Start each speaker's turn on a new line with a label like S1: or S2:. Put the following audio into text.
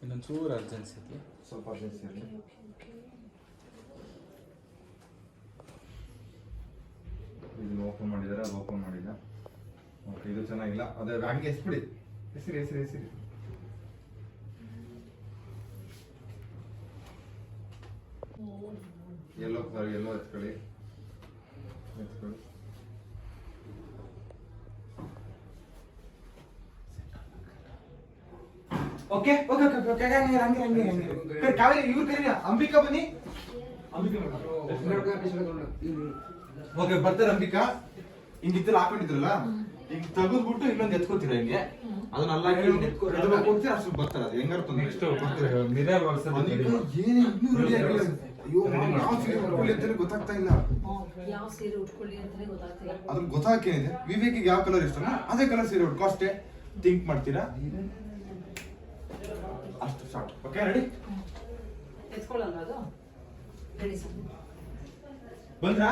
S1: ಇನ್ನೊಂಚೂರು urgency ಐತಿ,
S2: ಸ್ವಲ್ಪ urgency ಇರಲಿ. ಇದನ್ನು ಓಪನ್ ಮಾಡಿದ್ದಾರೆ, ಅದು ಓಪನ್ ಮಾಡಿಲ್ಲ. ಓಕೆ, ಇದು ಚೆನ್ನಾಗಿಲ್ಲ. ಅದೇ ಹಂಗೆ ಎಸ್ಬಿಡಿ, ಹೆಸರಿ ಎಲ್ಲೋ ಎತ್ಕೊಳ್ಳಿ. ಓಕೆ ಓಕೆ ಓಕೆ ಓಕೆ ಹಂಗೆ ಕಾವೇರಿ ಇವ್ರು ಕರೀರಿ, ಅಂಬಿಕಾ ಬನ್ನಿ. ಓಕೆ, ಬರ್ತಾರೆ ಅಂಬಿಕಾ. ಹಿಂಗಿತ್ತಲ್ಲ ಹಾಕೊಂಡಿದ್ರಲ್ಲ, ಈಗ ತೆಗೆದ್ಬಿಟ್ಟು ಇನ್ನೊಂದು ಎತ್ಕೋತೀರ ಹಿಂಗೆ, ಅದನ್ನ ಅಲ್ಲ ಹೋಗ್ತೀರಾ ಅಷ್ಟು ಬರ್ತಾರೆ. ಅದು ಹೆಂಗಾರು ನೆಕ್ಸ್ಟ್
S1: ಮಿರರ್
S2: ಏನೇ ಇನ್ನೂ ರೆಡಿ ಆಗಿಲ್ಲ. ಅಯ್ಯೋ, ಯಾವ ಸೀರೆ ಉಟ್ಕೊಳ್ಳಿ ಅಂತಾನೆ ಗೊತ್ತಾಗ್ತಾ ಇಲ್ಲ.
S3: ಯಾವ ಸೀರೆ ಉಟ್ಕೊಳ್ಳಿ ಅಂತಾನೆ ಗೊತ್ತಾಗ್ತಿಲ್ಲ.
S2: ಅದ್ರ ಗೊತ್ತಾಗೇನಿದೆ, ವಿವೇಕಿಗೆ ಯಾವ ಕಲರ್ ಇಷ್ಟನೋ ಅದೇ ಕಲರ್ ಸೀರೆ ಉಟ್ಕೋ ಅಷ್ಟೇ. ಥಿಂಕ್ ಮಾಡ್ತೀರಾ ಅಷ್ಟು ಸಾಕು. Okay, ready?
S3: ಎತ್ಕೊಳ್ಳಲ್ಲ ಅದು. Ready sir.
S2: ಬಂದ್ರಾ?